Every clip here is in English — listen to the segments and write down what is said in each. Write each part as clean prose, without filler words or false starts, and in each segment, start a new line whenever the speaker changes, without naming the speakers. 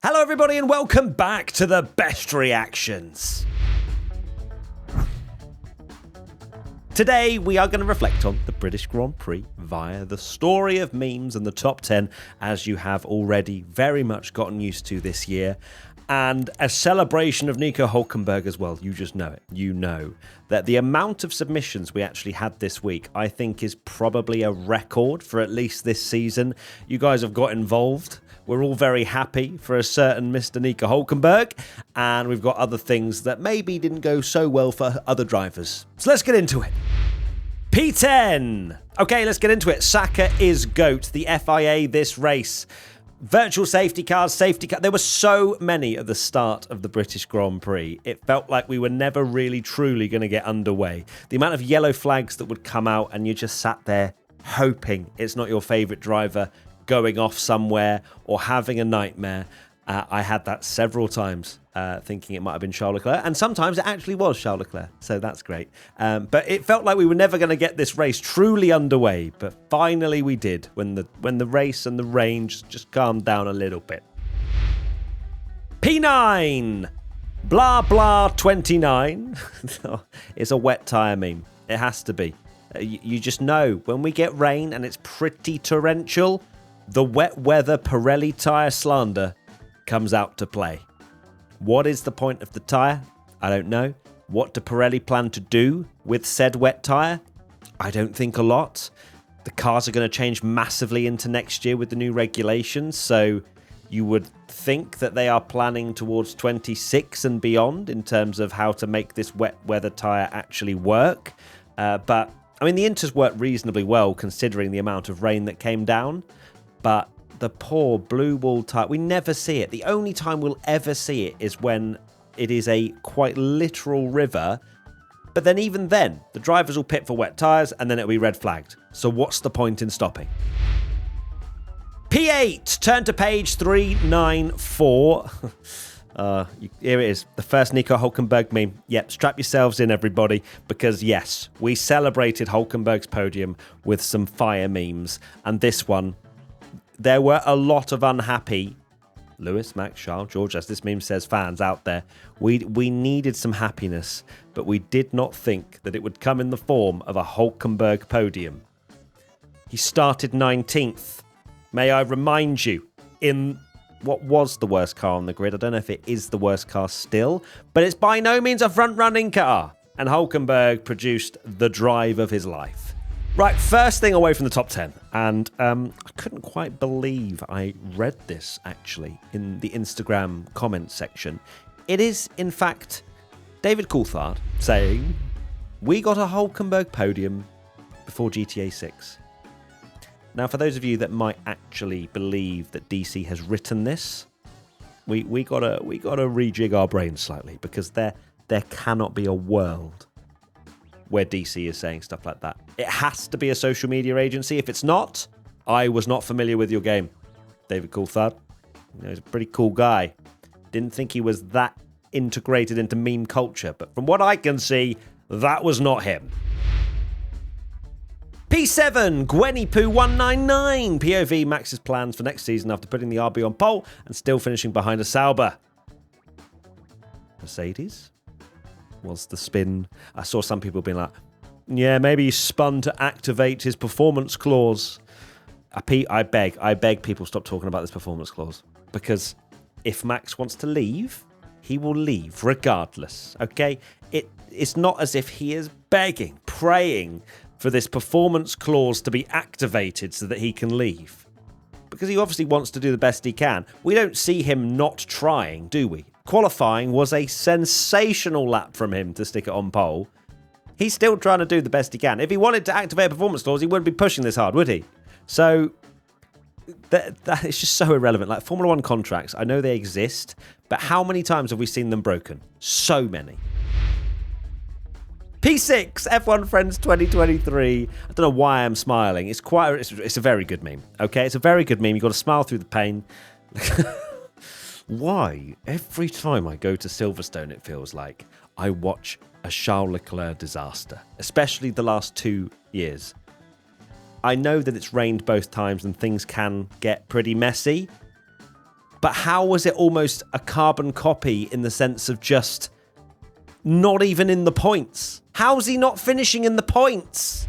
Hello everybody and welcome back to the best reactions. Today we are going to reflect on the British Grand Prix via the story of memes and the top 10, as you have already very much gotten used to this year, and a celebration of Nico Hülkenberg as well. You just know it. You know that the amount of submissions we actually had this week, I think, is probably a record for at least this season. You guys have got involved. We're all very happy for a certain Mr. Nico Hülkenberg, and we've got other things that maybe didn't go so well for other drivers. So let's get into it. P10. Okay, let's get into it. Saka is GOAT. The FIA this race. Virtual safety cars, There were so many at the start of the British Grand Prix. It felt like we were never really, truly going to get underway. The amount of yellow flags that would come out and you just sat there hoping it's not your favourite driver going off somewhere or having a nightmare. I had that several times, thinking it might have been Charles Leclerc, and sometimes it actually was Charles Leclerc, so that's great. But it felt like we were never going to get this race truly underway, but finally we did, when the race and the range just calmed down a little bit. P9! Blah blah 29. It's a wet tyre meme. It has to be. You just know, when we get rain and it's pretty torrential, the wet weather Pirelli tyre slander comes out to play. What is the point of the tyre? I don't know. What do Pirelli plan to do with said wet tyre? I don't think a lot. The cars are going to change massively into next year with the new regulations, so you would think that they are planning towards 26 and beyond in terms of how to make this wet weather tyre actually work. But, I mean, the Inters worked reasonably well considering the amount of rain that came down. But the poor blue wall tyre, we never see it. The only time we'll ever see it is when it is a quite literal river. But then even then, the drivers will pit for wet tyres and then it'll be red flagged. So what's the point in stopping? P8, turn to page 394. Here it is, the first Nico Hülkenberg meme. Yep, strap yourselves in, everybody, because yes, we celebrated Hülkenberg's podium with some fire memes. And this one, there were a lot of unhappy Lewis, Max, Charles, George, as this meme says, fans out there. We needed some happiness, but we did not think that it would come in the form of a Hülkenberg podium. He started 19th. May I remind you, in what was the worst car on the grid. I don't know if it is the worst car still, but it's by no means a front-running car. And Hülkenberg produced the drive of his life. Right, first thing away from the top 10. And I couldn't quite believe I read this, actually, in the Instagram comment section. It is, in fact, David Coulthard saying, "We got a Hülkenberg podium before GTA 6. Now, for those of you that might actually believe that DC has written this, we gotta rejig our brains slightly, because there cannot be a world where DC is saying stuff like that. It has to be a social media agency. If it's not, I was not familiar with your game, David Coulthard. He's a pretty cool guy. Didn't think he was that integrated into meme culture, but from what I can see, that was not him." P7, Gwenny Poo 199. POV Max's plans for next season after putting the RB on pole and still finishing behind a Sauber. Mercedes was the spin. I saw some people being like, yeah, maybe he spun to activate his performance clause. I beg people stop talking about this performance clause, because if Max wants to leave, he will leave regardless, okay? It's not as if he is begging, praying for this performance clause to be activated so that he can leave, because he obviously wants to do the best he can. We don't see him not trying, do we? Qualifying was a sensational lap from him to stick it on pole. He's still trying to do the best he can. If he wanted to activate a performance clause, he wouldn't be pushing this hard, would he? So that is just so irrelevant. Like, Formula One contracts, I know they exist, but how many times have we seen them broken? So many. P6, F1 Friends 2023. I don't know why I'm smiling. It's a very good meme, okay? It's a very good meme. You've got to smile through the pain. Why? Every time I go to Silverstone, it feels like I watch a Charles Leclerc disaster, especially the last 2 years. I know that it's rained both times and things can get pretty messy, But how was it almost a carbon copy in the sense of just not even in the points? How's he not finishing in the points?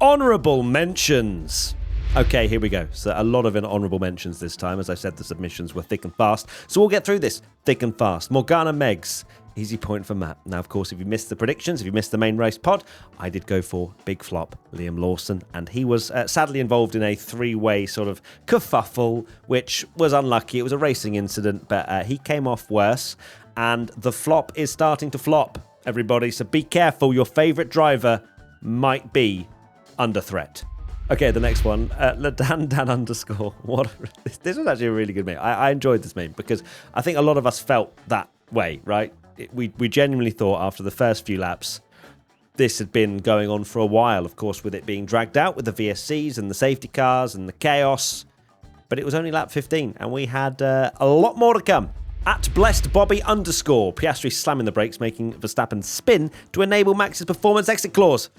Honourable mentions. Okay, here we go. So a lot of honourable mentions this time. As I said, the submissions were thick and fast. So we'll get through this thick and fast. Morgana Meggs. Easy point for Matt. Now, of course, if you missed the predictions, if you missed the main race pod, I did go for big flop Liam Lawson, and he was sadly involved in a three-way sort of kerfuffle, which was unlucky. It was a racing incident, but he came off worse, and the flop is starting to flop, everybody. So be careful. Your favourite driver might be under threat. Okay, the next one, LaDan underscore. This was actually a really good meme. I enjoyed this meme because I think a lot of us felt that way, right? We genuinely thought after the first few laps, this had been going on for a while, of course, with it being dragged out with the VSCs and the safety cars and the chaos. But it was only lap 15, and we had a lot more to come. At blessed Bobby underscore, Piastri slamming the brakes, making Verstappen spin to enable Max's performance exit clause.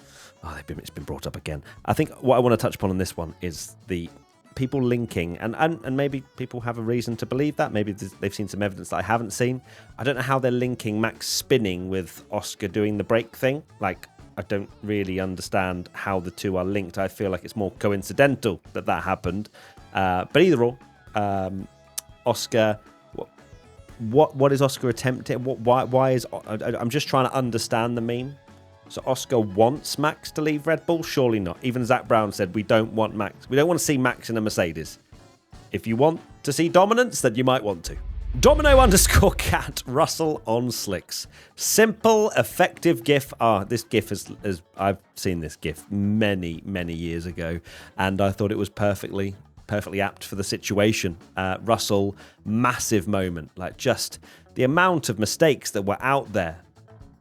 Oh, it's been brought up again. I think what I want to touch upon on this one is the people linking, and maybe people have a reason to believe that. Maybe they've seen some evidence that I haven't seen. I don't know how they're linking Max spinning with Oscar doing the brake thing. Like, I don't really understand how the two are linked. I feel like it's more coincidental that happened. But either or, Oscar, what is Oscar attempting? Why is... I'm just trying to understand the meme. So Oscar wants Max to leave Red Bull? Surely not. Even Zach Brown said, we don't want Max. We don't want to see Max in a Mercedes. If you want to see dominance, then you might want to. Domino underscore cat, Russell on slicks. Simple, effective GIF. This GIF is I've seen this GIF many, many years ago, and I thought it was perfectly apt for the situation. Russell, massive moment. Like, just the amount of mistakes that were out there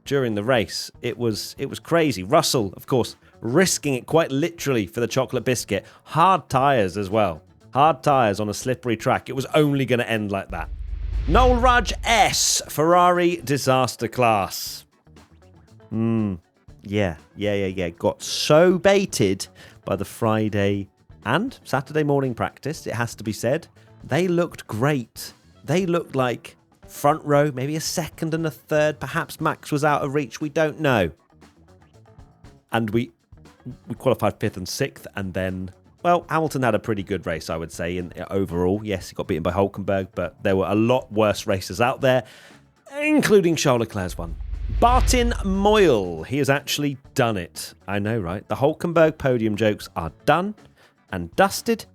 during the race, it was crazy. Russell, of course, risking it quite literally for the chocolate biscuit. Hard tyres as well. Hard tyres on a slippery track. It was only going to end like that. Noel Raj S. Ferrari disaster class. Yeah. Got so baited by the Friday and Saturday morning practice, it has to be said. They looked great. They looked like front row, maybe a second and a third. Perhaps Max was out of reach. We don't know. And we qualified 5th and 6th. And then, well, Hamilton had a pretty good race, I would say, in overall. Yes, he got beaten by Hülkenberg, but there were a lot worse racers out there, including Charles Leclerc's one. Bartin Moyle. He has actually done it. I know, right? The Hülkenberg podium jokes are done and dusted.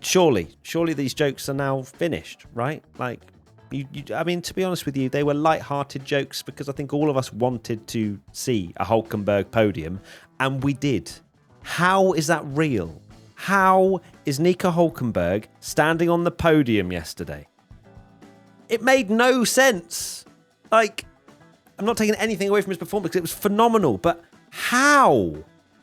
Surely these jokes are now finished, right? Like, I mean, to be honest with you, they were light-hearted jokes because I think all of us wanted to see a Hülkenberg podium, and we did. How is that real? How is Nico Hülkenberg standing on the podium yesterday? It made no sense. Like, I'm not taking anything away from his performance because it was phenomenal, but how?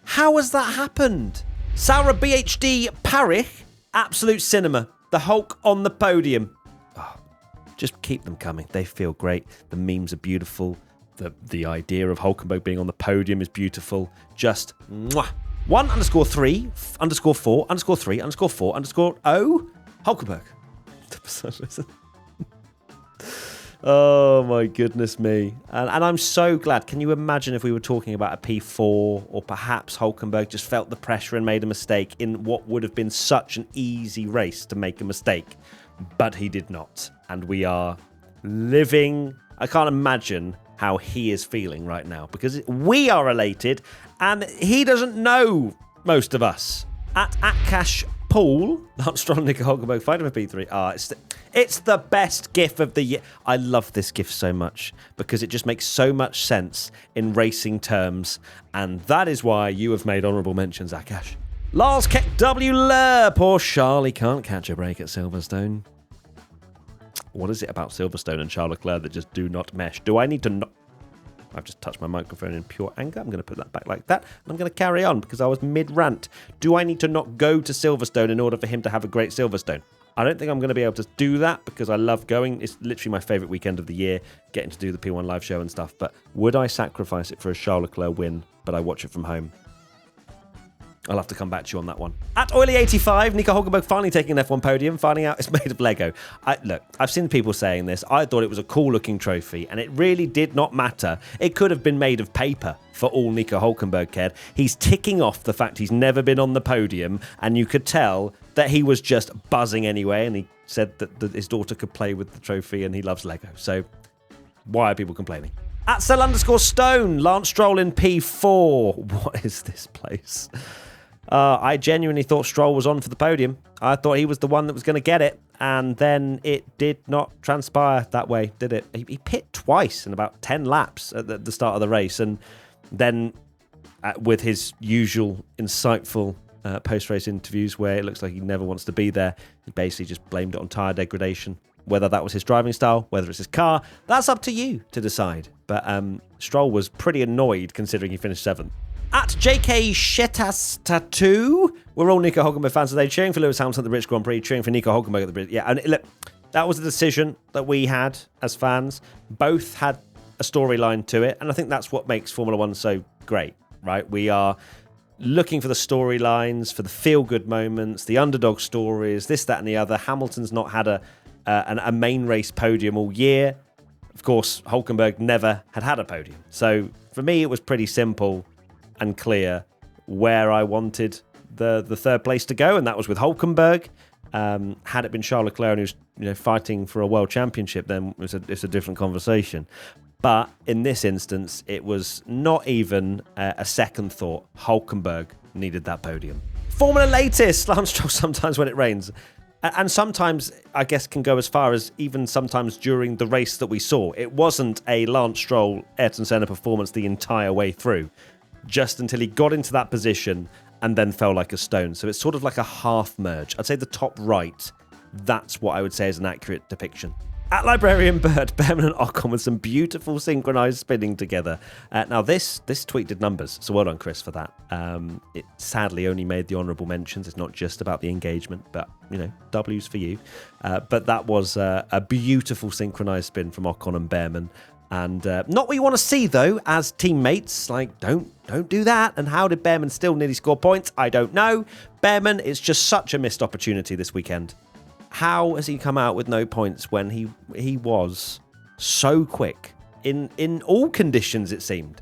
How has that happened? Sarah BHD Parich, absolute cinema. The Hulk on the podium. Just keep them coming. They feel great. The memes are beautiful. The idea of Hülkenberg being on the podium is beautiful. Just mwah. 1_3_4_3_4_0 Hülkenberg. Oh my goodness me. And I'm so glad. Can you imagine if we were talking about a P4 or perhaps Hülkenberg just felt the pressure and made a mistake in what would have been such an easy race to make a mistake? But he did not. And we are living... I can't imagine how he is feeling right now because we are elated and he doesn't know most of us. At Akash Paul, Armstrong, Nico Hülkenberg, fighting for P3. It's the best GIF of the year. I love this GIF so much because it just makes so much sense in racing terms. And that is why you have made honourable mentions, Akash. Lars Keck W. Poor Charlie can't catch a break at Silverstone. What is it about Silverstone and Charles Leclerc that just do not mesh? Do I need to not... I've just touched my microphone in pure anger. I'm going to put that back like that. And I'm going to carry on because I was mid-rant. Do I need to not go to Silverstone in order for him to have a great Silverstone? I don't think I'm going to be able to do that because I love going. It's literally my favourite weekend of the year, getting to do the P1 live show and stuff. But would I sacrifice it for a Charles Leclerc win, but I watch it from home? I'll have to come back to you on that one. At Oily85, Nico Hulkenberg finally taking an F1 podium, finding out it's made of Lego. Look, I've seen people saying this. I thought it was a cool-looking trophy, and it really did not matter. It could have been made of paper for all Nico Hulkenberg cared. He's ticking off the fact he's never been on the podium, and you could tell that he was just buzzing anyway, and he said that his daughter could play with the trophy, and he loves Lego. So why are people complaining? At Sel_Stone, Lance Stroll in P4. What is this place? I genuinely thought Stroll was on for the podium. I thought he was the one that was going to get it, and then it did not transpire that way, did it? He pit twice in about 10 laps at the start of the race, and then with his usual insightful post-race interviews where it looks like he never wants to be there, he basically just blamed it on tyre degradation. Whether that was his driving style, whether it's his car, that's up to you to decide. But Stroll was pretty annoyed considering he finished 7th. At JK Shetastatu, we're all Nico Hulkenberg fans today, cheering for Lewis Hamilton at the British Grand Prix, cheering for Nico Hulkenberg at the British. Yeah, and look, that was a decision that we had as fans. Both had a storyline to it, and I think that's what makes Formula One so great, right? We are looking for the storylines, for the feel-good moments, the underdog stories, this, that, and the other. Hamilton's not had a main race podium all year. Of course, Hulkenberg never had a podium. So for me, it was pretty simple and clear where I wanted the third place to go, and that was with Hulkenberg. Had it been Charles Leclerc who was fighting for a world championship, then it's a different conversation. But in this instance, it was not even a second thought. Hulkenberg needed that podium. Formula latest, Lance Stroll sometimes when it rains. And sometimes, I guess, can go as far as even sometimes during the race that we saw. It wasn't a Lance Stroll, Ayrton Senna performance the entire way through, just until he got into that position and then fell like a stone. So it's sort of like a half merge. I'd say the top right, that's what I would say is an accurate depiction. At Librarian Bird, Behrman and Ocon with some beautiful synchronized spinning together. Now, this tweet did numbers, so well done, Chris, for that. It sadly only made the honourable mentions. It's not just about the engagement, but, W's for you. But that was a beautiful synchronized spin from Ocon and Behrman. And not what you want to see, though, as teammates. Like, don't do that. And how did Behrman still nearly score points? I don't know. Behrman, it's just such a missed opportunity this weekend. How has he come out with no points when he was so quick in all conditions, it seemed?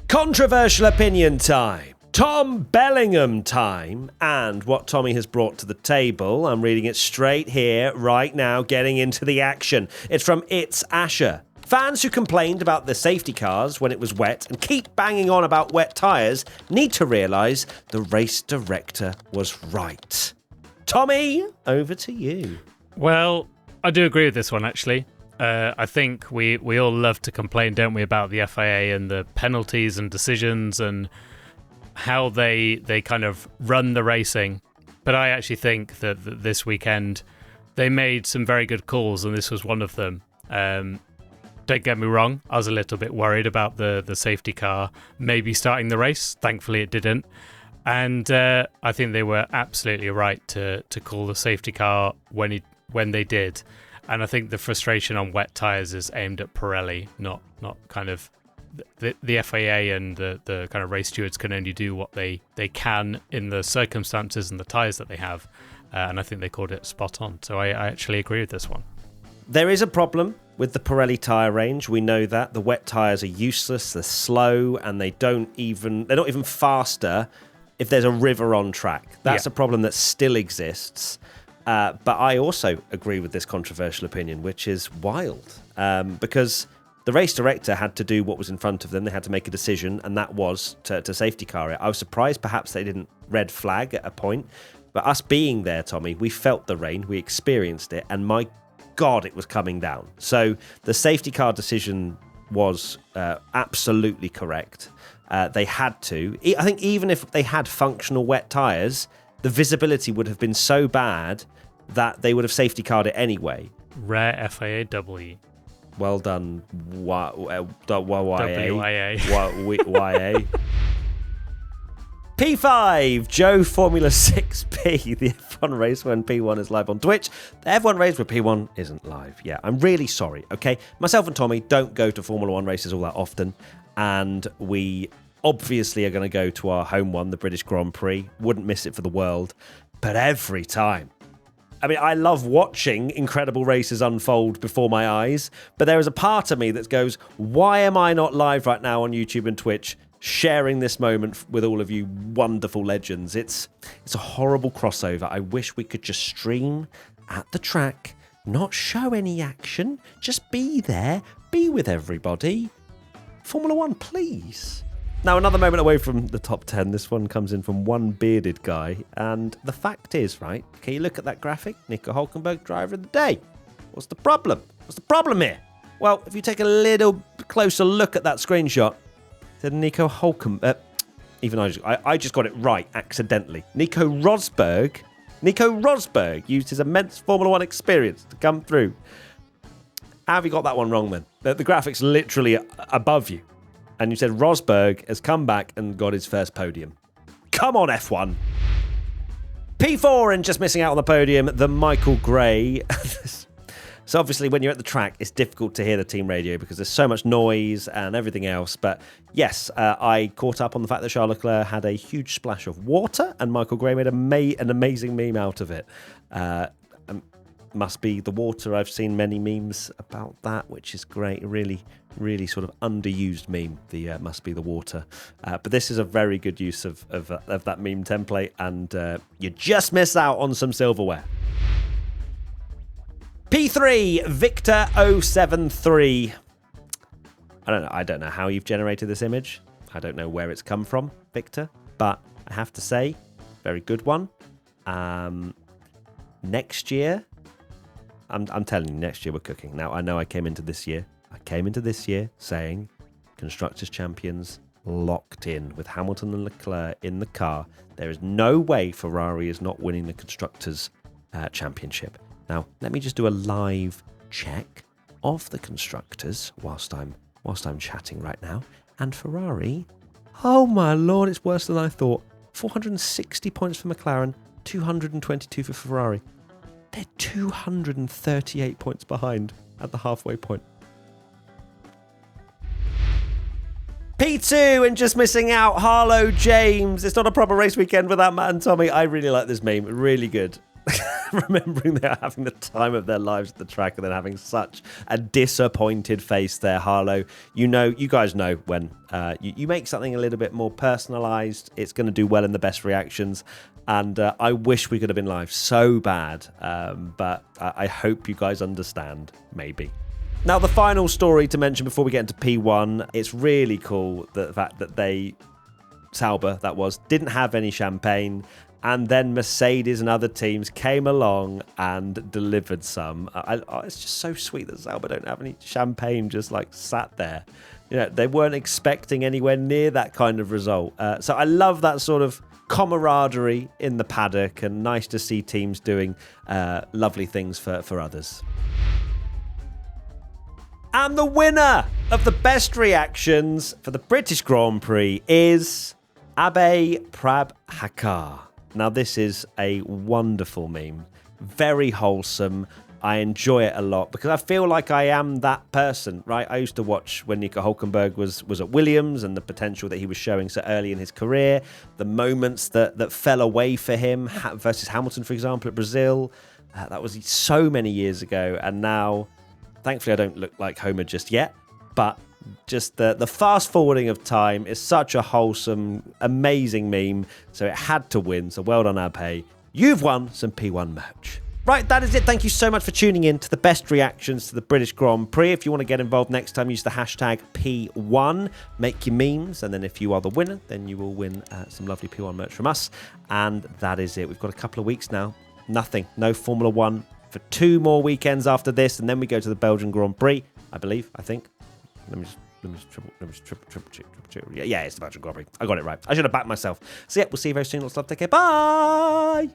Controversial opinion time. Tom Bellingham time. And what Tommy has brought to the table. I'm reading it straight here, right now, getting into the action. It's from It's Asher. Fans who complained about the safety cars when it was wet and keep banging on about wet tyres need to realise the race director was right. Tommy, over to you.
Well, I do agree with this one, actually. I think we all love to complain, don't we, about the FIA and the penalties and decisions and how they kind of run the racing. But I actually think that this weekend they made some very good calls, and this was one of them. Don't get me wrong, I was a little bit worried about the safety car maybe starting the race. Thankfully, it didn't. And I think they were absolutely right to call the safety car when they did. And I think the frustration on wet tyres is aimed at Pirelli, not kind of the FIA, and the kind of race stewards can only do what they can in the circumstances and the tyres that they have. And I think they called it spot on. So I actually agree with this one.
There is a problem with the Pirelli tyre range. We know that. The wet tyres are useless, they're slow, and they're not even faster if there's a river on track. That's a problem that still exists. But I also agree with this controversial opinion, which is wild. Because the race director had to do what was in front of them. They had to make a decision, and that was to safety car it. I was surprised perhaps they didn't red flag at a point. But us being there, Tommy, we felt the rain, we experienced it, and my God, it was coming down. So the safety car decision was absolutely correct. They had to. I think even if they had functional wet tyres, the visibility would have been so bad that they would have safety carred it anyway.
Rare FIA W.
Well done, WIA. P5, Joe Formula 6P, the F1 race when P1 is live on Twitch. The F1 race where P1 isn't live. Yeah, I'm really sorry, okay? Myself and Tommy don't go to Formula 1 races all that often, and we obviously are going to go to our home one, the British Grand Prix. Wouldn't miss it for the world. But every time. I mean, I love watching incredible races unfold before my eyes, but there is a part of me that goes, why am I not live right now on YouTube and Twitch sharing this moment with all of you wonderful legends? It's a horrible crossover. I wish we could just stream at the track, not show any action, just be there, be with everybody. Formula One, please. Now, another moment away from the top 10. This one comes in from one bearded guy. And the fact is, right, can you look at that graphic? Nico Hülkenberg, driver of the day. What's the problem? What's the problem here? Well, if you take a little closer look at that screenshot, it said Nico Hülkenberg, even I just got it right accidentally. Nico Rosberg used his immense Formula One experience to come through. How have you got that one wrong then? The graphic's literally above you. And you said Rosberg has come back and got his first podium. Come on, F1. P4 and just missing out on the podium, the Michael Gray. So obviously when you're at the track, it's difficult to hear the team radio because there's so much noise and everything else. But yes, I caught up on the fact that Charles Leclerc had a huge splash of water and Michael Gray made an amazing meme out of it. Must be the water. I've seen many memes about that, which is great. Really, really sort of underused meme, the must be the water. But this is a very good use of that meme template, and you just miss out on some silverware. P3, Victor 073. I don't know how you've generated this image. I don't know where it's come from, Victor, but I have to say, very good one. Next year, I'm telling you, next year we're cooking. Now, I know I came into this year saying Constructors' Champions locked in with Hamilton and Leclerc in the car. There is no way Ferrari is not winning the Constructors' Championship. Now, let me just do a live check of the Constructors whilst I'm chatting right now. And Ferrari, oh my lord, it's worse than I thought. 460 points for McLaren, 222 for Ferrari. They're 238 points behind at the halfway point. P2 and just missing out, Harlow James. It's not a proper race weekend without Matt and Tommy. I really like this meme. Really good. Remembering they're having the time of their lives at the track and then having such a disappointed face there, Harlow. You guys know when you make something a little bit more personalised, it's going to do well in the best reactions. And I wish we could have been live so bad, but I hope you guys understand, maybe. Now, the final story to mention before we get into P1, it's really cool, the fact that Sauber, didn't have any champagne, and then Mercedes and other teams came along and delivered some. It's just so sweet that Sauber don't have any champagne just sat there. They weren't expecting anywhere near that kind of result. So I love that sort of camaraderie in the paddock, and nice to see teams doing lovely things for others. And the winner of the best reactions for the British Grand Prix is Abe Prabhakar. Now, this is a wonderful meme, very wholesome. I enjoy it a lot because I feel like I am that person, right? I used to watch when Nico Hülkenberg was at Williams and the potential that he was showing so early in his career, the moments that fell away for him versus Hamilton, for example, at Brazil. That was so many years ago. And now, thankfully, I don't look like Homer just yet, but just the fast forwarding of time is such a wholesome, amazing meme. So it had to win. So well done, Abhay. You've won some P1 merch. Right, that is it. Thank you so much for tuning in to the best reactions to the British Grand Prix. If you want to get involved next time, use the hashtag P1. Make your memes. And then if you are the winner, then you will win some lovely P1 merch from us. And that is it. We've got a couple of weeks now. No Formula One for 2 more weekends after this. And then we go to the Belgian Grand Prix, I think. Let me just triple check. Yeah, it's the Belgian Grand Prix. I got it right. I should have backed myself. So yeah, we'll see you very soon. Lots of love. Take care. Bye.